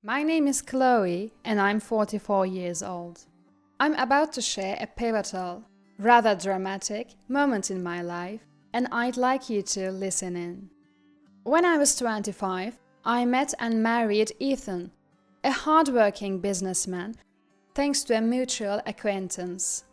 My name is Chloe and I'm 44 years old. I'm about to share a pivotal, rather dramatic moment in my life and I'd like you to listen in. When I was 25, I met and married Ethan, a hardworking businessman, thanks to a mutual acquaintance.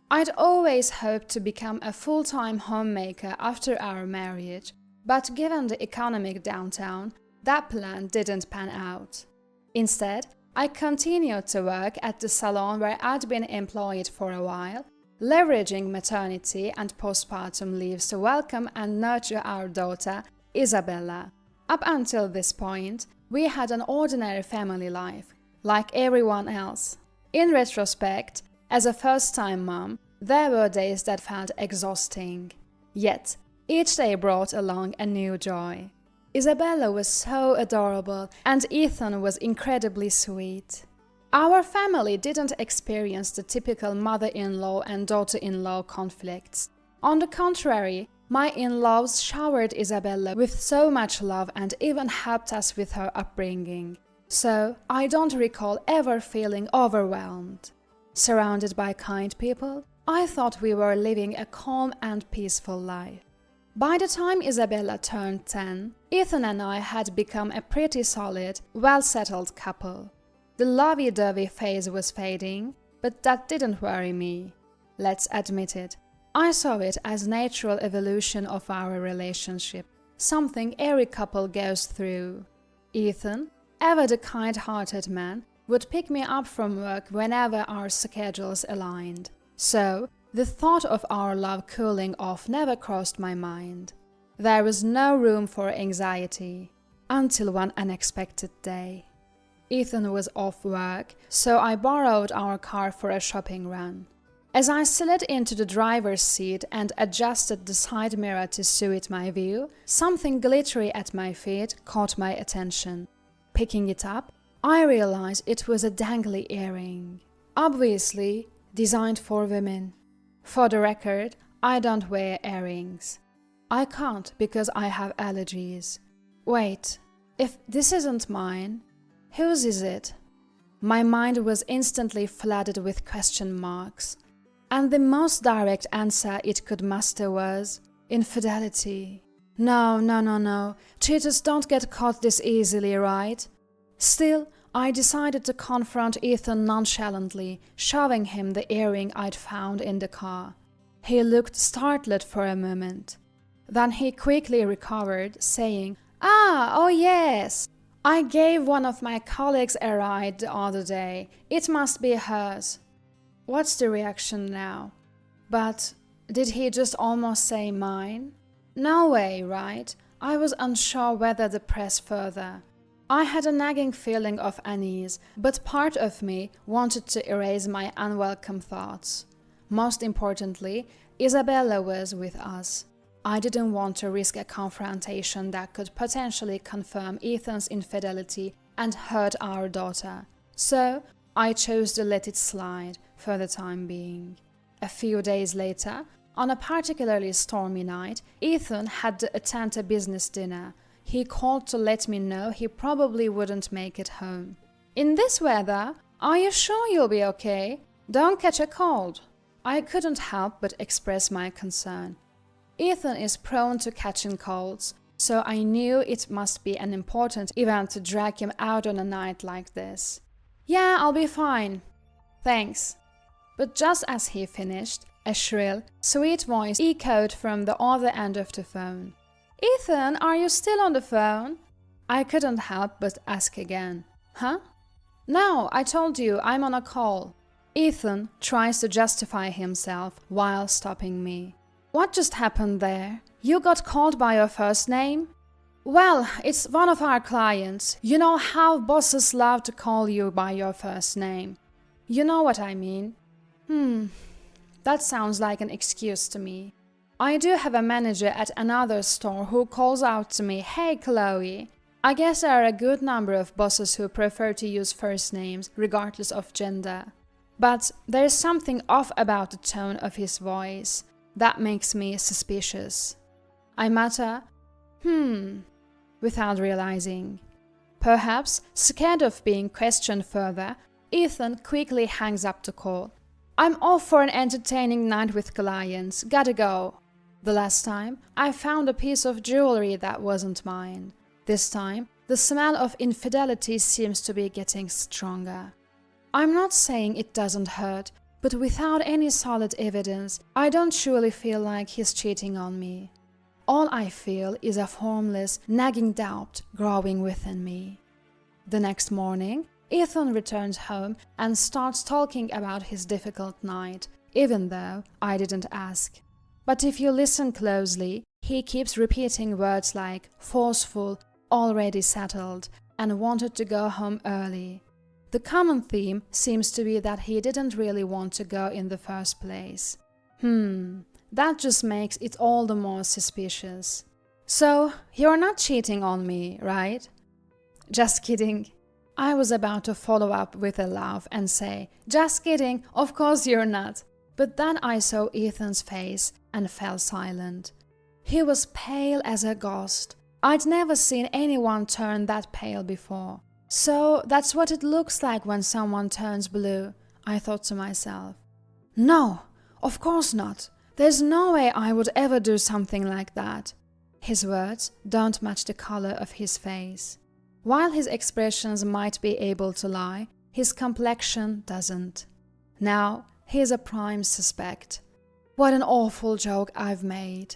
I'd always hoped to become a full-time homemaker after our marriage, but given the economic downturn, that plan didn't pan out. Instead, I continued to work at the salon where I'd been employed for a while, leveraging maternity and postpartum leaves to welcome and nurture our daughter, Isabella. Up until this point, we had an ordinary family life, like everyone else. In retrospect, as a first-time mom, there were days that felt exhausting. Yet, each day brought along a new joy. Isabella was so adorable and Ethan was incredibly sweet. Our family didn't experience the typical mother-in-law and daughter-in-law conflicts. On the contrary, my in-laws showered Isabella with so much love and even helped us with her upbringing. So, I don't recall ever feeling overwhelmed. Surrounded by kind people, I thought we were living a calm and peaceful life. By the time Isabella turned 10, Ethan and I had become a pretty solid, well-settled couple. The lovey-dovey phase was fading, but that didn't worry me. Let's admit it. I saw it as natural evolution of our relationship, something every couple goes through. Ethan, ever the kind-hearted man, would pick me up from work whenever our schedules aligned. So, the thought of our love cooling off never crossed my mind. There was no room for anxiety, until one unexpected day. Ethan was off work, so I borrowed our car for a shopping run. As I slid into the driver's seat and adjusted the side mirror to suit my view, something glittery at my feet caught my attention. Picking it up, I realized it was a dangly earring. Obviously, designed for women. For the record, I don't wear earrings. I can't because I have allergies. Wait, if this isn't mine, whose is it? My mind was instantly flooded with question marks. And the most direct answer it could muster was infidelity. No. Cheaters don't get caught this easily, right? Still, I decided to confront Ethan nonchalantly, showing him the earring I'd found in the car. He looked startled for a moment. Then he quickly recovered, saying, oh yes, I gave one of my colleagues a ride the other day. It must be hers. What's the reaction now? But did he just almost say mine? No way, right? I was unsure whether to press further. I had a nagging feeling of unease, but part of me wanted to erase my unwelcome thoughts. Most importantly, Isabella was with us. I didn't want to risk a confrontation that could potentially confirm Ethan's infidelity and hurt our daughter. So, I chose to let it slide for the time being. A few days later, on a particularly stormy night, Ethan had to attend a business dinner. He called to let me know he probably wouldn't make it home. In this weather, are you sure you'll be okay? Don't catch a cold. I couldn't help but express my concern. Ethan is prone to catching colds, so I knew it must be an important event to drag him out on a night like this. Yeah, I'll be fine. Thanks. But just as he finished, a shrill, sweet voice echoed from the other end of the phone. Ethan, are you still on the phone? I couldn't help but ask again. Huh? No, I told you I'm on a call. Ethan tries to justify himself while stopping me. What just happened there? You got called by your first name? Well, it's one of our clients. You know how bosses love to call you by your first name. You know what I mean? That sounds like an excuse to me. I do have a manager at another store who calls out to me, "Hey Chloe." I guess there are a good number of bosses who prefer to use first names, regardless of gender. But there's something off about the tone of his voice that makes me suspicious. I mutter, without realizing. Perhaps, scared of being questioned further, Ethan quickly hangs up the call. "I'm off for an entertaining night with clients. Gotta go." The last time, I found a piece of jewelry that wasn't mine. This time, the smell of infidelity seems to be getting stronger. I'm not saying it doesn't hurt, but without any solid evidence, I don't truly feel like he's cheating on me. All I feel is a formless, nagging doubt growing within me. The next morning, Ethan returns home and starts talking about his difficult night, even though I didn't ask. But if you listen closely, he keeps repeating words like forceful, already settled, and wanted to go home early. The common theme seems to be that he didn't really want to go in the first place. That just makes it all the more suspicious. "So, you're not cheating on me, right?" Just kidding. I was about to follow up with a laugh and say, "Just kidding, of course you're not." But then I saw Ethan's face and fell silent. He was pale as a ghost. I'd never seen anyone turn that pale before. So that's what it looks like when someone turns blue, I thought to myself. No, of course not. There's no way I would ever do something like that. His words don't match the color of his face. While his expressions might be able to lie, his complexion doesn't. Now, he's a prime suspect. What an awful joke I've made.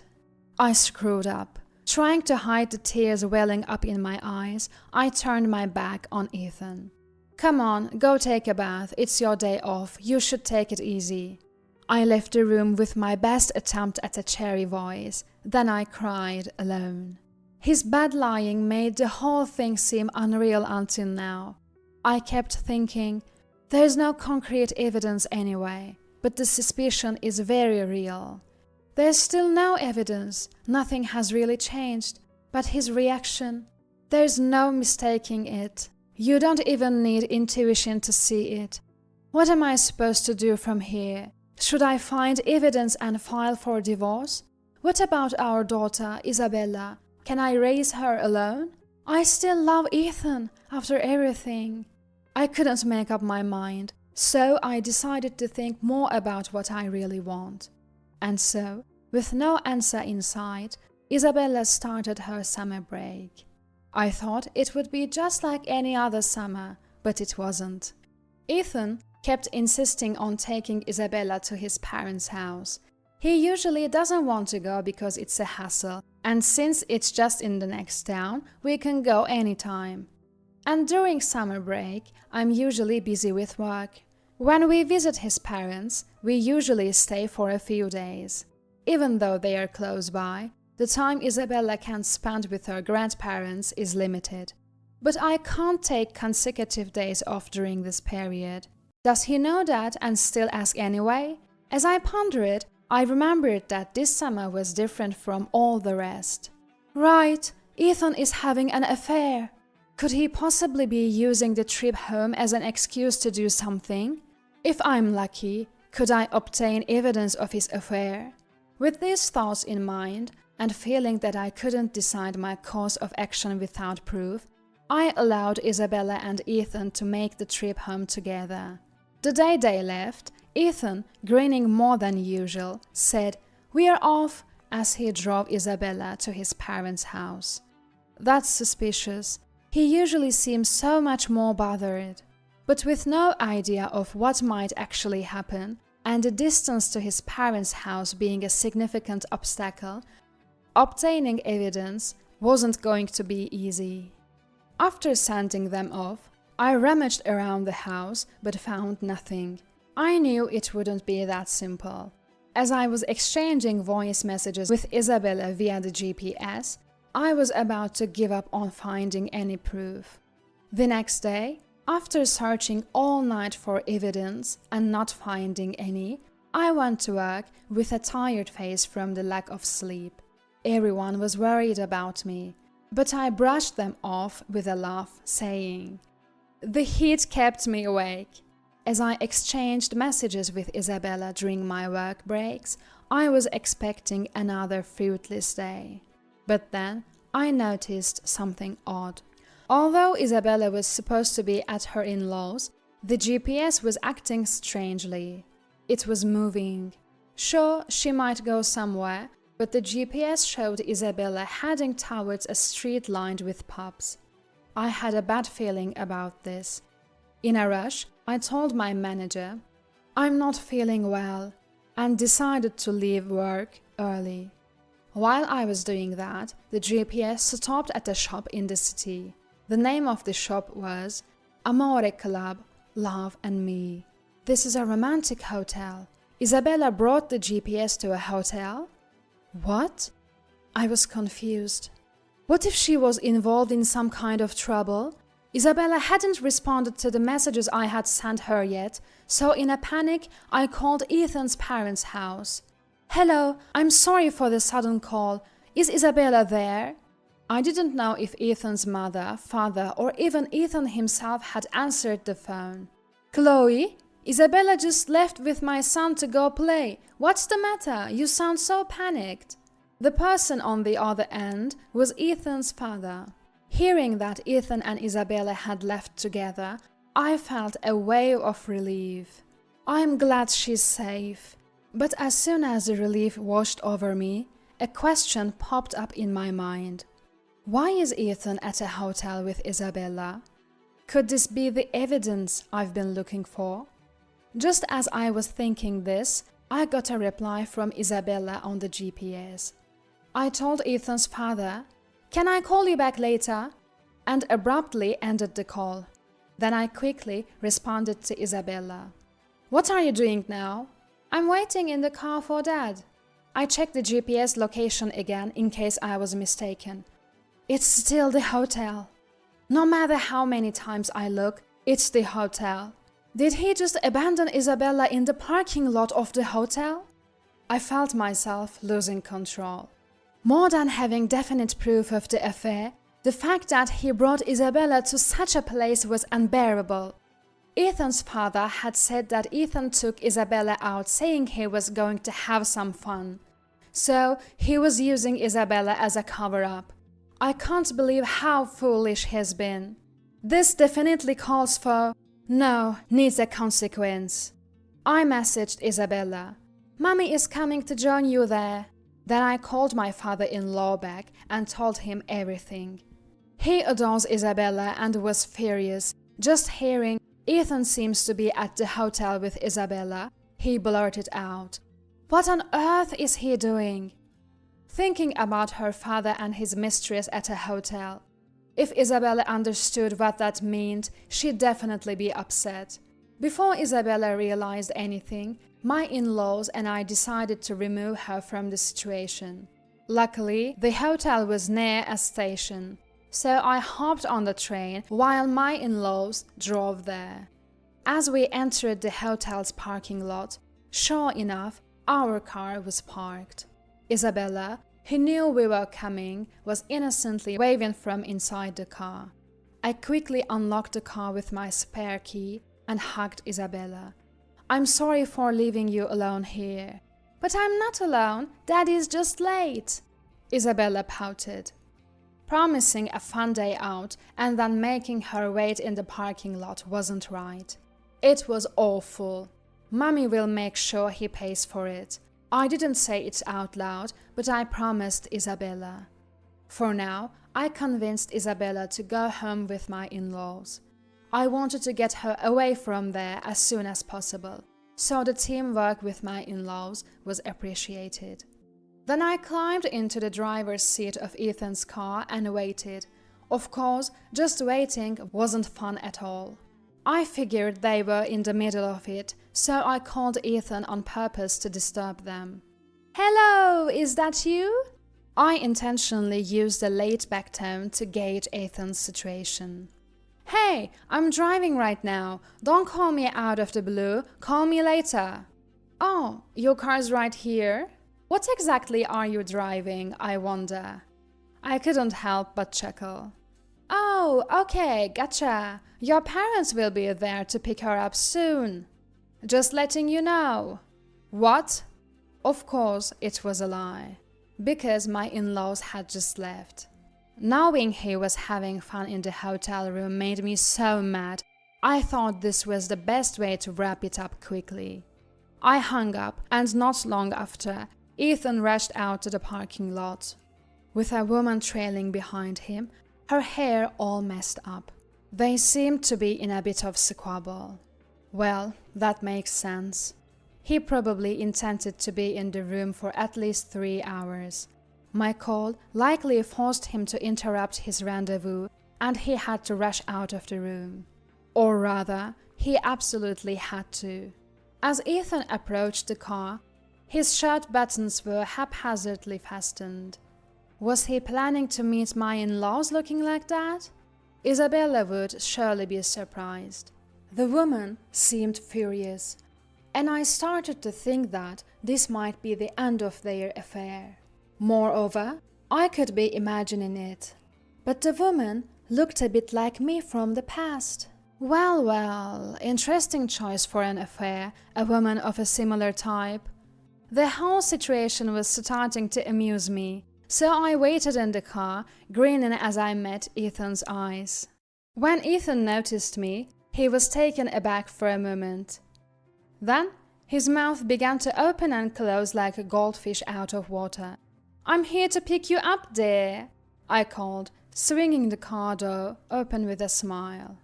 I screwed up. Trying to hide the tears welling up in my eyes, I turned my back on Ethan. "Come on, go take a bath. It's your day off. You should take it easy." I left the room with my best attempt at a cheery voice. Then I cried alone. His bad lying made the whole thing seem unreal until now. I kept thinking, there's no concrete evidence anyway, but the suspicion is very real. There's still no evidence, nothing has really changed, but his reaction, there's no mistaking it. You don't even need intuition to see it. What am I supposed to do from here? Should I find evidence and file for divorce? What about our daughter, Isabella? Can I raise her alone? I still love Ethan, after everything. I couldn't make up my mind, so I decided to think more about what I really want. And so, with no answer in sight, Isabella started her summer break. I thought it would be just like any other summer, but it wasn't. Ethan kept insisting on taking Isabella to his parents' house. He usually doesn't want to go because it's a hassle, and since it's just in the next town, we can go anytime. And during summer break, I'm usually busy with work. When we visit his parents, we usually stay for a few days. Even though they are close by, the time Isabella can spend with her grandparents is limited. But I can't take consecutive days off during this period. Does he know that and still ask anyway? As I ponder it, I remembered that this summer was different from all the rest. Right, Ethan is having an affair. Could he possibly be using the trip home as an excuse to do something? If I'm lucky, could I obtain evidence of his affair? With these thoughts in mind, and feeling that I couldn't decide my course of action without proof, I allowed Isabella and Ethan to make the trip home together. The day they left, Ethan, grinning more than usual, said, "We're off," as he drove Isabella to his parents' house. That's suspicious. He usually seems so much more bothered. But with no idea of what might actually happen, and the distance to his parents' house being a significant obstacle, obtaining evidence wasn't going to be easy. After sending them off, I rummaged around the house but found nothing. I knew it wouldn't be that simple. As I was exchanging voice messages with Isabella via the GPS, I was about to give up on finding any proof. The next day, after searching all night for evidence and not finding any, I went to work with a tired face from the lack of sleep. Everyone was worried about me, but I brushed them off with a laugh, saying, "The heat kept me awake." As I exchanged messages with Isabella during my work breaks, I was expecting another fruitless day. But then I noticed something odd. Although Isabella was supposed to be at her in-laws, the GPS was acting strangely. It was moving. Sure, she might go somewhere, but the GPS showed Isabella heading towards a street lined with pubs. I had a bad feeling about this. In a rush, I told my manager, "I'm not feeling well," and decided to leave work early. While I was doing that, the GPS stopped at a shop in the city. The name of the shop was Amore Club, Love and Me. This is a romantic hotel. Isabella brought the GPS to a hotel? What? I was confused. What if she was involved in some kind of trouble? Isabella hadn't responded to the messages I had sent her yet, so in a panic, I called Ethan's parents' house. "Hello, I'm sorry for the sudden call. Is Isabella there?" I didn't know if Ethan's mother, father, or even Ethan himself had answered the phone. "Chloe? Isabella just left with my son to go play. What's the matter? You sound so panicked." The person on the other end was Ethan's father. Hearing that Ethan and Isabella had left together, I felt a wave of relief. I'm glad she's safe. But as soon as the relief washed over me, a question popped up in my mind. Why is Ethan at a hotel with Isabella? Could this be the evidence I've been looking for? Just as I was thinking this, I got a reply from Isabella on the GPS. I told Ethan's father, "Can I call you back later?" and abruptly ended the call. Then I quickly responded to Isabella. "What are you doing now?" "I'm waiting in the car for Dad." I checked the GPS location again in case I was mistaken. It's still the hotel. No matter how many times I look, it's the hotel. Did he just abandon Isabella in the parking lot of the hotel? I felt myself losing control. More than having definite proof of the affair, the fact that he brought Isabella to such a place was unbearable. Ethan's father had said that Ethan took Isabella out saying he was going to have some fun. So he was using Isabella as a cover-up. I can't believe how foolish he's been. This definitely calls for, no, needs a consequence. I messaged Isabella. "Mommy is coming to join you there." Then I called my father-in-law back and told him everything. He adores Isabella and was furious. Just hearing Ethan seems to be at the hotel with Isabella, he blurted out, "What on earth is he doing?" Thinking about her father and his mistress at a hotel. If Isabella understood what that meant, she'd definitely be upset. Before Isabella realized anything, my in-laws and I decided to remove her from the situation. Luckily, the hotel was near a station, so I hopped on the train while my in-laws drove there. As we entered the hotel's parking lot, sure enough, our car was parked. Isabella, who knew we were coming, was innocently waving from inside the car. I quickly unlocked the car with my spare key and hugged Isabella. "I'm sorry for leaving you alone here." "But I'm not alone. Daddy's just late." Isabella pouted. Promising a fun day out and then making her wait in the parking lot wasn't right. It was awful. Mommy will make sure he pays for it. I didn't say it out loud, but I promised Isabella. For now, I convinced Isabella to go home with my in-laws. I wanted to get her away from there as soon as possible, so the teamwork with my in-laws was appreciated. Then I climbed into the driver's seat of Ethan's car and waited. Of course, just waiting wasn't fun at all. I figured they were in the middle of it, so I called Ethan on purpose to disturb them. "Hello, is that you?" I intentionally used a laid-back tone to gauge Ethan's situation. "Hey, I'm driving right now. Don't call me out of the blue. Call me later." "Oh, your car's right here? What exactly are you driving, I wonder?" I couldn't help but chuckle. "Oh, okay, gotcha. Your parents will be there to pick her up soon. Just letting you know." "What?" Of course, it was a lie, because my in-laws had just left. Knowing he was having fun in the hotel room made me so mad. I thought this was the best way to wrap it up quickly. I hung up, and not long after, Ethan rushed out to the parking lot, with a woman trailing behind him, her hair all messed up. They seemed to be in a bit of squabble. Well, that makes sense. He probably intended to be in the room for at least 3 hours. My call likely forced him to interrupt his rendezvous, and he had to rush out of the room. Or rather, he absolutely had to. As Ethan approached the car, his shirt buttons were haphazardly fastened. Was he planning to meet my in-laws looking like that? Isabella would surely be surprised. The woman seemed furious, and I started to think that this might be the end of their affair. Moreover, I could be imagining it. But the woman looked a bit like me from the past. Well, interesting choice for an affair, a woman of a similar type. The whole situation was starting to amuse me, so I waited in the car, grinning as I met Ethan's eyes. When Ethan noticed me, he was taken aback for a moment. Then, his mouth began to open and close like a goldfish out of water. "I'm here to pick you up, dear," I called, swinging the car door open with a smile.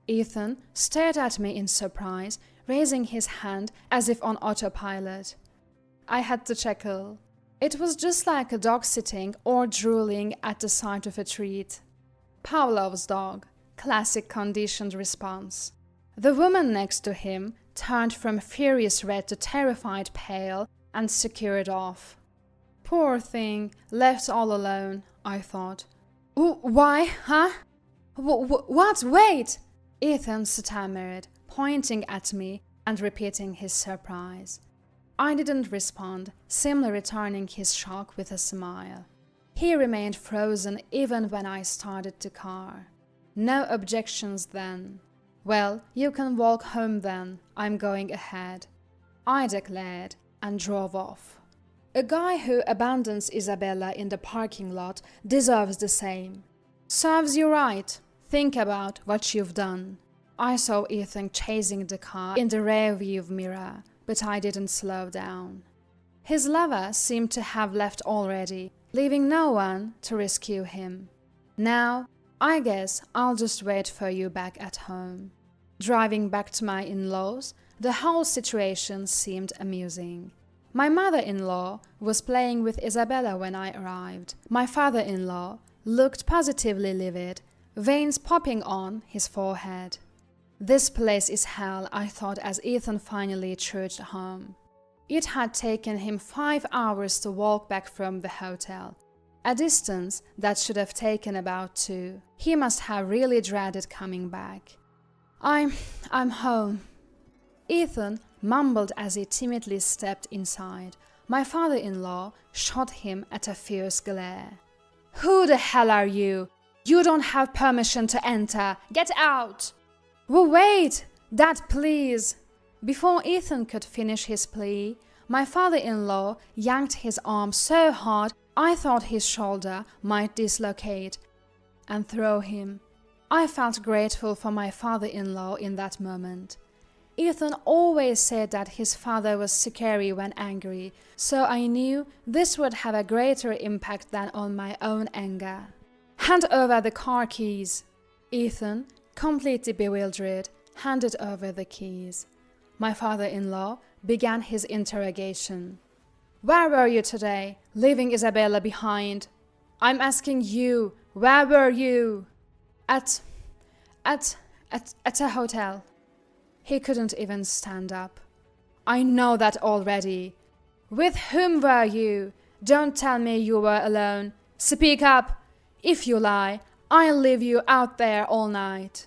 Ethan stared at me in surprise, raising his hand as if on autopilot. I had to chuckle. It was just like a dog sitting or drooling at the sight of a treat. Pavlov's dog. Classic conditioned response. The woman next to him turned from furious red to terrified pale and scurried off. Poor thing, left all alone, I thought. Why, huh? What? Wait! Ethan stammered, pointing at me and repeating his surprise. I didn't respond, simply returning his shock with a smile. He remained frozen even when I started the car. No objections then. "Well, you can walk home then, I'm going ahead," I declared and drove off. A guy who abandons Isabella in the parking lot deserves the same. Serves you right. Think about what you've done. I saw Ethan chasing the car in the rearview mirror, but I didn't slow down. His lover seemed to have left already, leaving no one to rescue him. Now, I guess I'll just wait for you back at home. Driving back to my in-laws, the whole situation seemed amusing. My mother-in-law was playing with Isabella when I arrived. My father-in-law looked positively livid, veins popping on his forehead. "This place is hell," I thought as Ethan finally trudged home. It had taken him 5 hours to walk back from the hotel, a distance that should have taken about 2. He must have really dreaded coming back. I'm home," Ethan mumbled as he timidly stepped inside. My father-in-law shot him at a fierce glare. "Who the hell are you? You don't have permission to enter. Get out!" Wait! Dad, please!" Before Ethan could finish his plea, my father-in-law yanked his arm so hard I thought his shoulder might dislocate and throw him. I felt grateful for my father-in-law in that moment. Ethan always said that his father was scary when angry, so I knew this would have a greater impact than on my own anger. "Hand over the car keys." Ethan, completely bewildered, handed over the keys. My father-in-law began his interrogation. "Where were you today, leaving Isabella behind? I'm asking you, where were you?" At a hotel." He couldn't even stand up. "I know that already. With whom were you? Don't tell me you were alone. Speak up. If you lie, I'll leave you out there all night."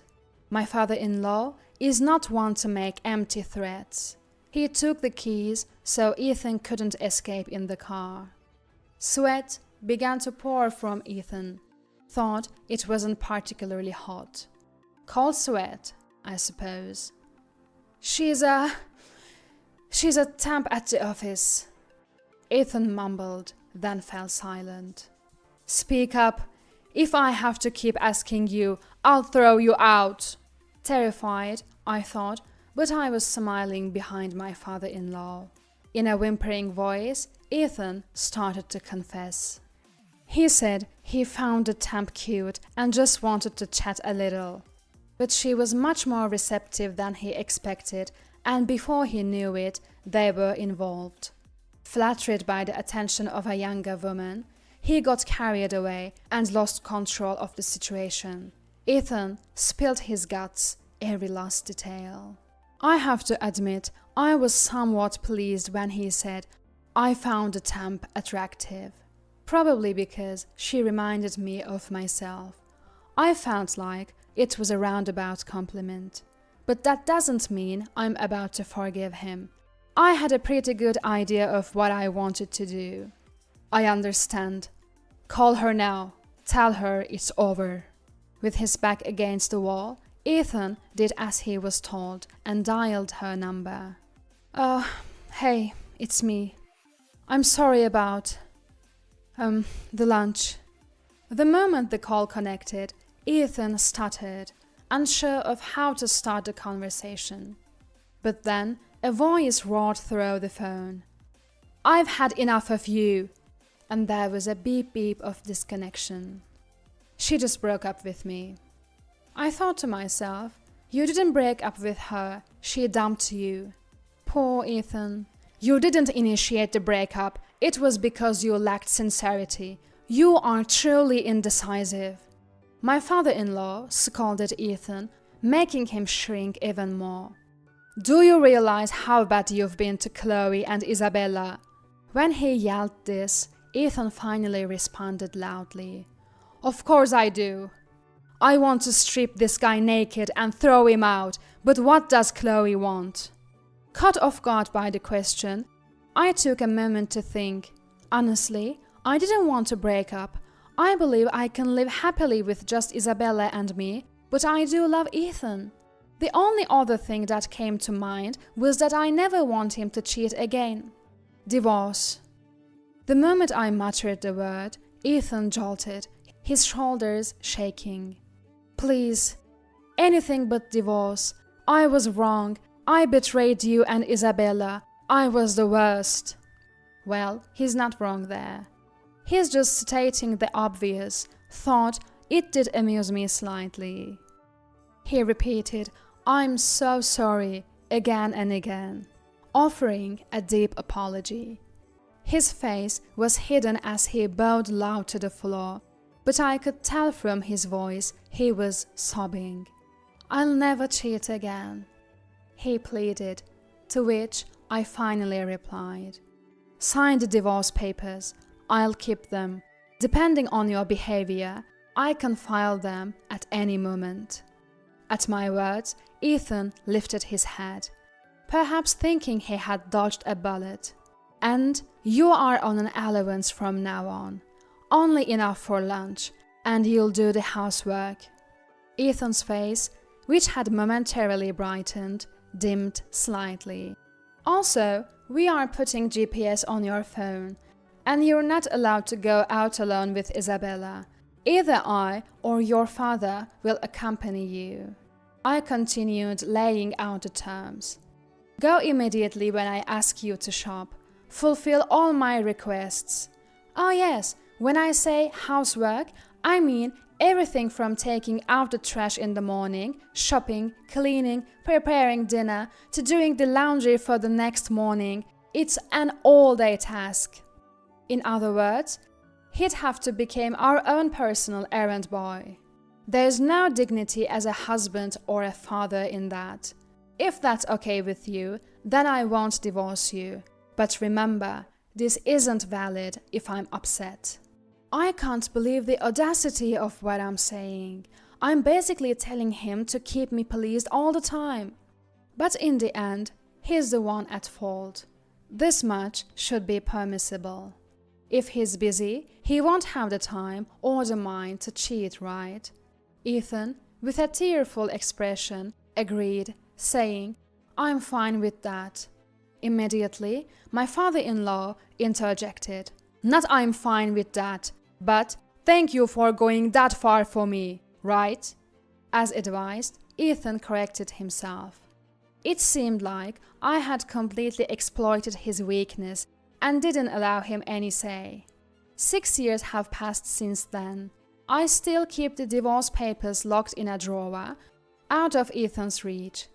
My father-in-law is not one to make empty threats. He took the keys so Ethan couldn't escape in the car. Sweat began to pour from Ethan. Thought it wasn't particularly hot. Cold sweat, I suppose. She's a temp at the office," Ethan mumbled, then fell silent. "Speak up. If I have to keep asking you, I'll throw you out. Terrified, I thought, but I was smiling behind my father-in-law. In a whimpering voice, Ethan started to confess. He said he found the temp cute and just wanted to chat a little. But she was much more receptive than he expected, and before he knew it, they were involved. Flattered by the attention of a younger woman, he got carried away and lost control of the situation. Ethan spilled his guts, every last detail. I have to admit, I was somewhat pleased when he said, I found the temp attractive. Probably because she reminded me of myself. I felt like it was a roundabout compliment. But that doesn't mean I'm about to forgive him. I had a pretty good idea of what I wanted to do. I understand. Call her now. Tell her it's over. With his back against the wall, Ethan did as he was told and dialed her number. Hey, it's me. I'm sorry about, the lunch. The moment the call connected, Ethan stuttered, unsure of how to start the conversation. But then a voice roared through the phone. I've had enough of you. And there was a beep beep of disconnection. She just broke up with me. I thought to myself, you didn't break up with her, she dumped you. Poor Ethan. You didn't initiate the breakup, it was because you lacked sincerity. You are truly indecisive. My father-in-law scolded Ethan, making him shrink even more. Do you realize how bad you've been to Chloe and Isabella? When he yelled this, Ethan finally responded loudly. Of course I do. I want to strip this guy naked and throw him out, but what does Chloe want? Caught off guard by the question, I took a moment to think. Honestly, I didn't want to break up. I believe I can live happily with just Isabella and me, but I do love Ethan. The only other thing that came to mind was that I never want him to cheat again. Divorce. The moment I muttered the word, Ethan jolted, his shoulders shaking. Please, anything but divorce. I was wrong. I betrayed you and Isabella. I was the worst. Well, he's not wrong there. He's just stating the obvious. Thought it did amuse me slightly. He repeated, I'm so sorry, again and again, offering a deep apology. His face was hidden as he bowed low to the floor, but I could tell from his voice he was sobbing. I'll never cheat again, he pleaded, to which I finally replied. Sign the divorce papers. I'll keep them. Depending on your behavior, I can file them at any moment. At my words, Ethan lifted his head, perhaps thinking he had dodged a bullet. And you are on an allowance from now on, only enough for lunch, and you'll do the housework. Ethan's face, which had momentarily brightened, dimmed slightly. Also, we are putting GPS on your phone, and you're not allowed to go out alone with Isabella. Either I or your father will accompany you. I continued laying out the terms. Go immediately when I ask you to shop. Fulfill all my requests. Oh yes, when I say housework, I mean everything from taking out the trash in the morning, shopping, cleaning, preparing dinner, to doing the laundry for the next morning. It's an all-day task. In other words, he'd have to become our own personal errand boy. There's no dignity as a husband or a father in that. If that's okay with you, then I won't divorce you. But remember, this isn't valid if I'm upset. I can't believe the audacity of what I'm saying. I'm basically telling him to keep me pleased all the time. But in the end, he's the one at fault. This much should be permissible. If he's busy, he won't have the time or the mind to cheat, right? Ethan, with a tearful expression, agreed, saying, I'm fine with that. Immediately, my father-in-law interjected. Not I'm fine with that, but Thank you for going that far for me, right? As advised, Ethan corrected himself. It seemed like I had completely exploited his weakness and didn't allow him any say. 6 years have passed since then. I still keep the divorce papers locked in a drawer, out of Ethan's reach.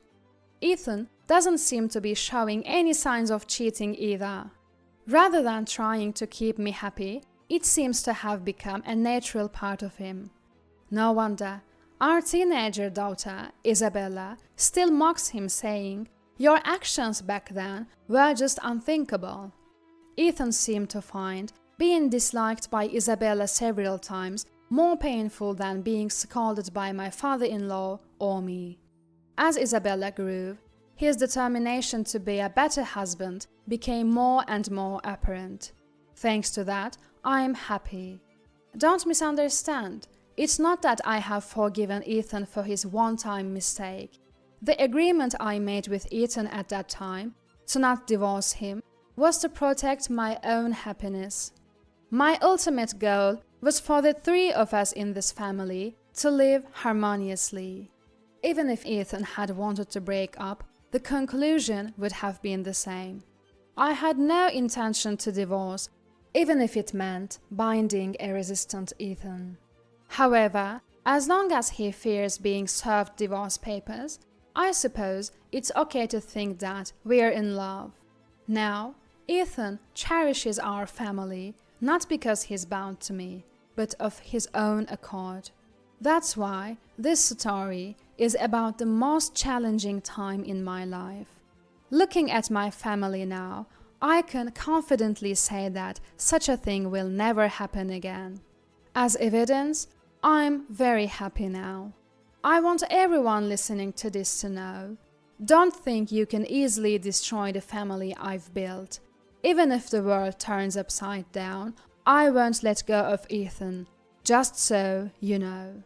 Ethan doesn't seem to be showing any signs of cheating either. Rather than trying to keep me happy, it seems to have become a natural part of him. No wonder our teenager daughter, Isabella, still mocks him, saying, "Your actions back then were just unthinkable." Ethan seemed to find being disliked by Isabella several times more painful than being scolded by my father-in-law or me. As Isabella grew, his determination to be a better husband became more and more apparent. Thanks to that, I am happy. Don't misunderstand. It's not that I have forgiven Ethan for his one-time mistake. The agreement I made with Ethan at that time, to not divorce him, was to protect my own happiness. My ultimate goal was for the three of us in this family to live harmoniously. Even if Ethan had wanted to break up, the conclusion would have been the same. I had no intention to divorce, even if it meant binding a resistant Ethan. However, as long as he fears being served divorce papers, I suppose it's okay to think that we're in love. Now, Ethan cherishes our family, not because he's bound to me, but of his own accord. That's why this story is about the most challenging time in my life. Looking at my family now, I can confidently say that such a thing will never happen again. As evidence, I'm very happy now. I want everyone listening to this to know. Don't think you can easily destroy the family I've built. Even if the world turns upside down, I won't let go of Ethan, just so you know.